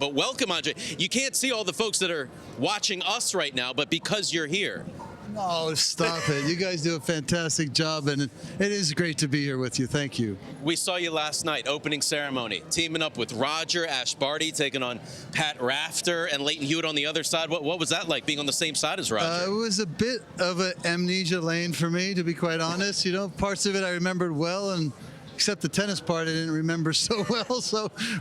But welcome, Andre. You can't see all the folks that are watching us right now, but because you're here. No, stop it. You guys do a fantastic job, and it is great to be here with you. Thank you. We saw you last night, opening ceremony, teaming up with Roger, Ash Barty, taking on Pat Rafter and Leighton Hewitt on the other side. What was that like, being on the same side as Roger? It was a bit of an amnesia lane for me, to be quite honest. You know, parts of it I remembered well, and except the tennis part I didn't remember so well.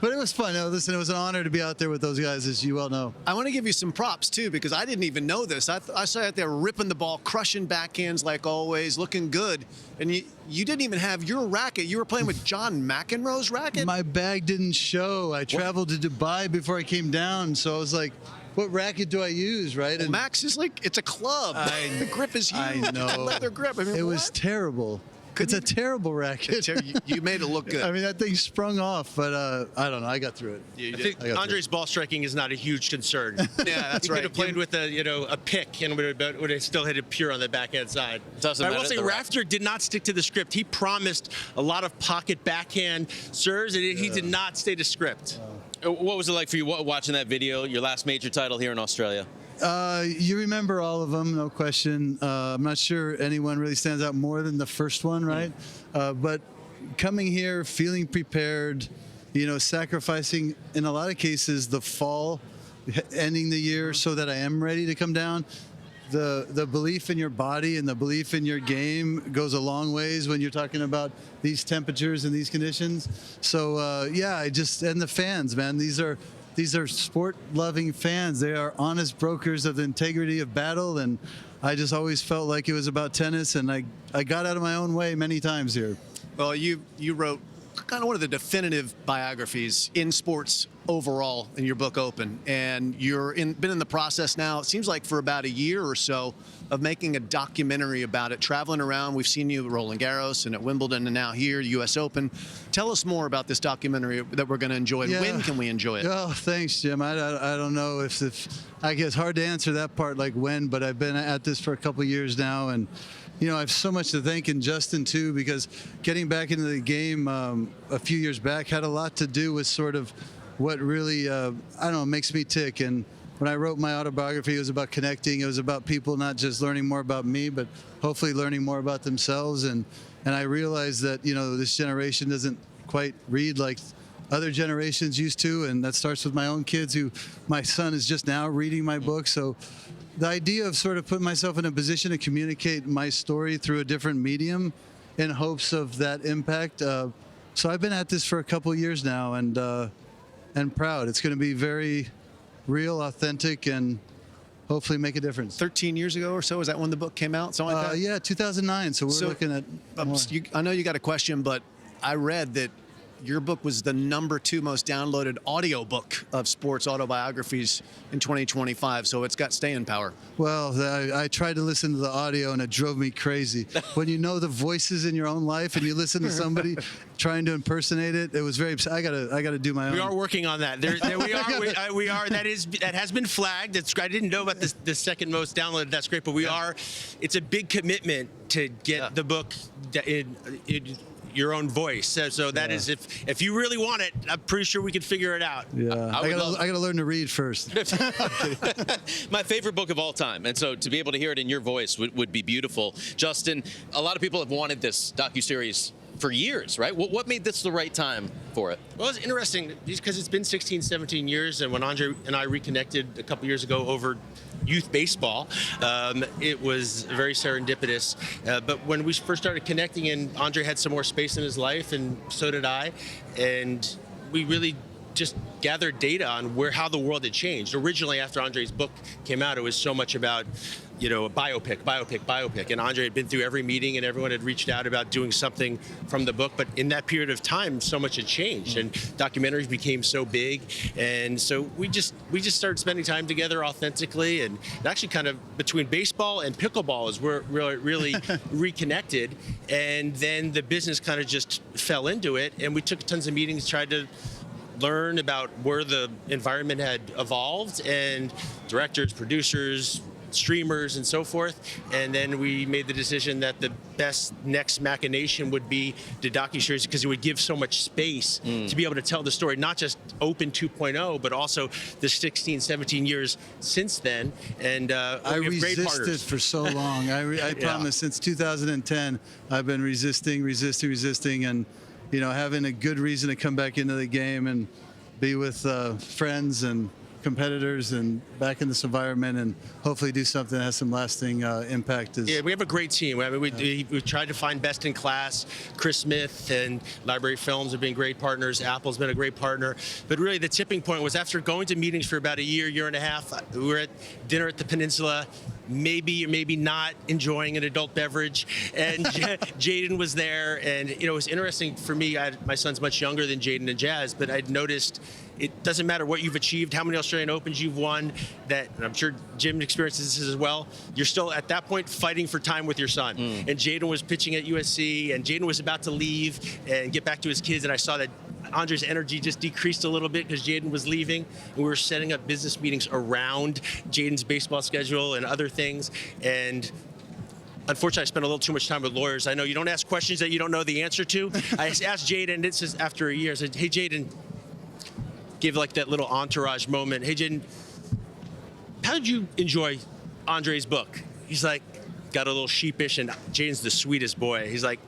But it was fun. No, listen, it was an honor to be out there with those guys, as you well know. I want to give you some props, too, because I didn't even know this. I saw you out there ripping the ball, crushing backhands like always, looking good. And you didn't even have your racket. You were playing with John McEnroe's racket? My bag didn't show. I traveled to Dubai before I came down, so I was like, what racket do I use, right? Well, and Max is like, it's a club. The grip is huge. I know. Leather grip. I mean, it was terrible. It's a terrible racket. You made it look good. I mean, that thing sprung off, but I don't know. I got through it. I think Andre's ball striking is not a huge concern. Yeah, that's he right. He could have played with a pick and would have still hit it pure on the backhand side. Doesn't but I matter will say the Rafter did not stick to the script. He promised a lot of pocket backhand serves, and he did not stay to script. What was it like for you watching that video, your last major title here in Australia? You remember all of them, no question. I'm not sure anyone really stands out more than the first one, right? But coming here, feeling prepared, you know, sacrificing, in a lot of cases, the fall, ending the year so that I am ready to come down. The belief in your body and the belief in your game goes a long ways when you're talking about these temperatures and these conditions. So, yeah, and the fans, man, these are sport-loving fans. They are honest brokers of the integrity of battle, and I just always felt like it was about tennis, and I got out of my own way many times here. Well, you wrote kind of one of the definitive biographies in sports overall in your book Open, and been in the process now, it seems like for about a year or so, of making a documentary about it, traveling around. We've seen you at Roland Garros and at Wimbledon and now here, the U.S. Open. Tell us more about this documentary that we're going to enjoy. Yeah. When can we enjoy it? Oh, thanks, Jim. I don't know if I guess hard to answer that part, like when, but I've been at this for a couple of years now, and you know, I have so much to thank, and Justin too, because getting back into the game a few years back had a lot to do with sort of what really, I don't know, makes me tick. And when I wrote my autobiography, it was about connecting. It was about people not just learning more about me, but hopefully learning more about themselves. And I realized that, you know, this generation doesn't quite read like other generations used to, and that starts with my own kids, my son is just now reading my book. So the idea of sort of putting myself in a position to communicate my story through a different medium in hopes of that impact. So I've been at this for a couple of years now, and proud. It's going to be very real, authentic, and hopefully make a difference. 13 years ago or so, is that when the book came out? Something like that? Yeah, 2009. So we're looking at I know you got a question, but I read that your book was the #2 most downloaded audiobook of sports autobiographies in 2025, so it's got staying power. Well, I tried to listen to the audio, and it drove me crazy. When you know the voices in your own life and you listen to somebody trying to impersonate it, it was very. I gotta do my own. We are working on that. There we are. We are. That has been flagged. I didn't know about the second most downloaded. That's great, but we are. It's a big commitment to get the book in your own voice. So that is, if you really want it, I'm pretty sure we can figure it out. Yeah, I gotta learn to read first. My favorite book of all time, and so to be able to hear it in your voice would be beautiful. Justin, a lot of people have wanted this docuseries for years, right? What made this the right time for it? Well, it's interesting because it's been 16, 17 years, and when Andre and I reconnected a couple years ago over youth baseball, it was very serendipitous. But when we first started connecting, and Andre had some more space in his life, and so did I, and we really just gathered data on how the world had changed. Originally, after Andre's book came out, it was so much about, you know, biopic. And Andre had been through every meeting, and everyone had reached out about doing something from the book. But in that period of time, so much had changed, and documentaries became so big. And so we just started spending time together authentically, and actually kind of between baseball and pickleball is where we're really reconnected. And then the business kind of just fell into it, and we took tons of meetings, tried to learn about where the environment had evolved, and directors, producers, streamers and so forth. And then we made the decision that the best next machination would be the docuseries, because it would give so much space to be able to tell the story, not just Open 2.0, but also the 16, 17 years since then. And I we have great resisted partners. for so long. I promise, since 2010, I've been resisting, and having a good reason to come back into the game and be with friends and competitors and back in this environment, and hopefully do something that has some lasting impact. Yeah, we have a great team. I mean, we tried to find best in class. Chris Smith and Library Films have been great partners. Apple's been a great partner. But really, the tipping point was after going to meetings for about a year and a half. We were at dinner at the Peninsula, maybe or maybe not enjoying an adult beverage, and Jaden was there. And it was interesting for me. My son's much younger than Jaden and Jazz, but I'd noticed it doesn't matter what you've achieved, how many Australian Opens you've won, and I'm sure Jim experiences this as well, you're still at that point fighting for time with your son. And Jaden was pitching at USC, and Jaden was about to leave and get back to his kids, and I saw that Andre's energy just decreased a little bit because Jaden was leaving, and we were setting up business meetings around Jaden's baseball schedule and other things. And unfortunately, I spent a little too much time with lawyers. I know you don't ask questions that you don't know the answer to. I asked Jaden, this is after a year, I said, hey, Jaden, give like that little entourage moment. Hey, Jaden, how did you enjoy Andre's book? He's like, got a little sheepish, and Jaden's the sweetest boy. He's like,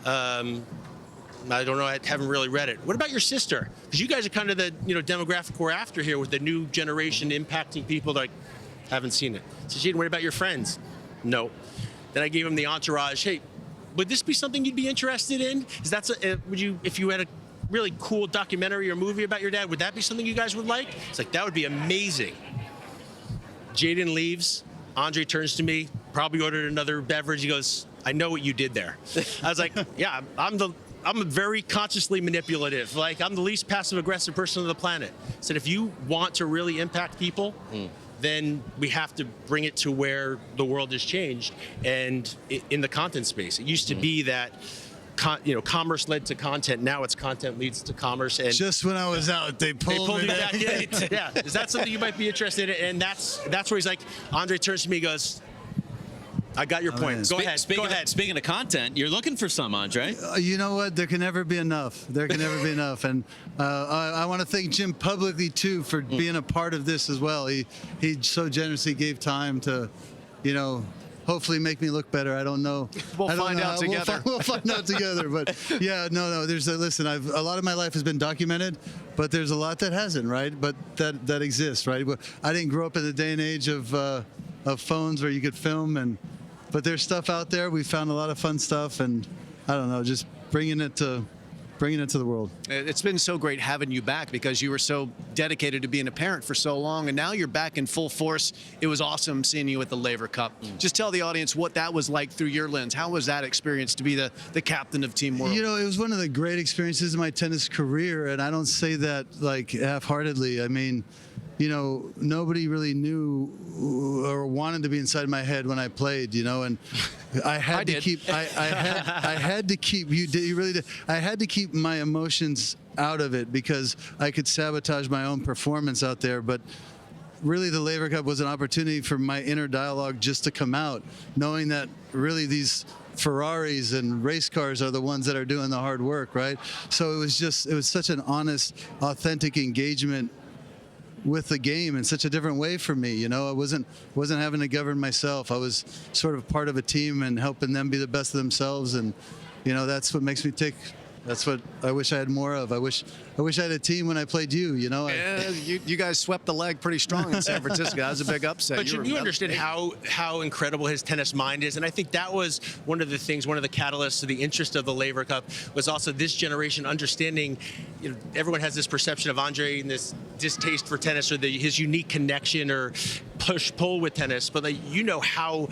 I don't know, I haven't really read it. What about your sister? Because you guys are kind of the demographic we're after here, with the new generation impacting people that haven't seen it. So Jaden, what about your friends? No. Then I gave him the entourage. Hey, would this be something you'd be interested in? Is that would you, if you had a really cool documentary or movie about your dad, would that be something you guys would like? It's like, that would be amazing. Jaden leaves. Andre turns to me, probably ordered another beverage. He goes, I know what you did there. I was like, yeah, I'm very consciously manipulative. Like, I'm the least passive aggressive person on the planet. I said, if you want to really impact people, then we have to bring it to where the world has changed, and in the content space. It used to be that commerce led to content. Now it's content leads to commerce. And just when I was out, they pulled me back in. Yeah, is that something you might be interested in? And that's where he's like, Andre turns to me, goes, I got your point. Go ahead. Go ahead. Speaking of content, you're looking for some, Andre. You know what? There can never be enough. There can never be enough. And I want to thank Jim publicly, too, for being a part of this as well. He so generously gave time to, hopefully make me look better. I don't know. We'll find out together. We'll find out together. But yeah, no. Listen, a lot of my life has been documented, but there's a lot that hasn't, right? But that exists, right? I didn't grow up in the day and age of phones where you could film, but there's stuff out there. We found a lot of fun stuff, and I don't know, just bringing it to the world. It's been so great having you back, because you were so dedicated to being a parent for so long, and now you're back in full force. It was awesome seeing you at the Laver Cup. Just tell the audience what that was like through your lens. How was that experience to be the captain of Team World? It was one of the great experiences of my tennis career, and I don't say that like half-heartedly. I mean, nobody really knew or wanted to be inside my head when I played, and I had to keep, I had to keep, you really did. I had to keep my emotions out of it, because I could sabotage my own performance out there. But really, the Laver Cup was an opportunity for my inner dialogue just to come out, knowing that really these Ferraris and race cars are the ones that are doing the hard work, right? So it was such an honest, authentic engagement with the game in such a different way for me. I wasn't having to govern myself. I was sort of part of a team and helping them be the best of themselves. And that's what makes me tick. That's what I wish I had more of. I wish I had a team when I played you. Yeah, you guys swept the leg pretty strong in San Francisco. That was a big upset. But you understand how incredible his tennis mind is, and I think that was one of the things, one of the catalysts to the interest of the Laver Cup was also this generation understanding. Everyone has this perception of Andre and this distaste for tennis, or his unique connection or push-pull with tennis, but how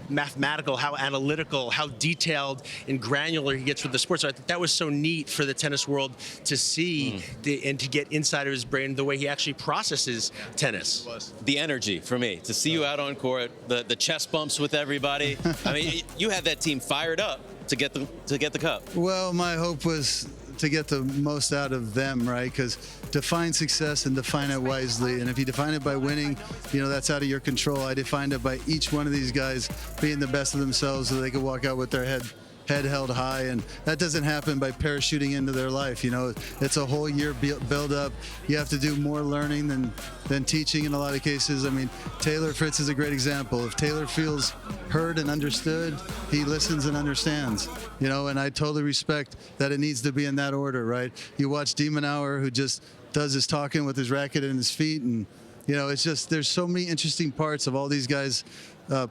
mathematical, how analytical, how detailed and granular he gets with the sport. So I think that was so neat for the tennis world to see and to get inside of his brain the way he actually processes tennis. The energy for me, to see you out on court, the chest bumps with everybody. I mean, you had that team fired up to get the cup. Well, my hope was to get the most out of them, right? Because define success and define it wisely. And if you define it by winning, that's out of your control. I defined it by each one of these guys being the best of themselves so they could walk out with their head held high, and that doesn't happen by parachuting into their life. It's a whole year build up. You have to do more learning than teaching in a lot of cases. I mean, Taylor Fritz is a great example. If Taylor feels heard and understood, he listens and understands. And I totally respect that it needs to be in that order, right? You watch Demonauer, who just does his talking with his racket and his feet, and it's just, there's so many interesting parts of all these guys'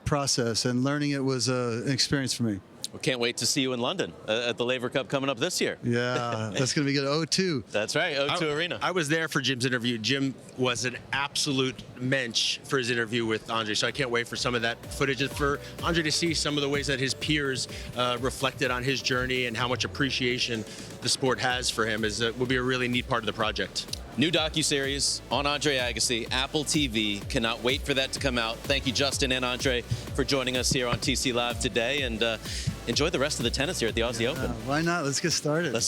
process, and learning it was an experience for me. We can't wait to see you in London at the Laver Cup coming up this year. Yeah, that's going to be good. O2. That's right, O2 Arena. I was there for Jim's interview. Jim was an absolute mensch for his interview with Andre, so I can't wait for some of that footage, and for Andre to see some of the ways that his peers reflected on his journey and how much appreciation the sport has for him will be a really neat part of the project. New docuseries on Andre Agassi, Apple TV. Cannot wait for that to come out. Thank you, Justin and Andre, for joining us here on TC Live today, and enjoy the rest of the tennis here at the Aussie Open. Why not? Let's get started.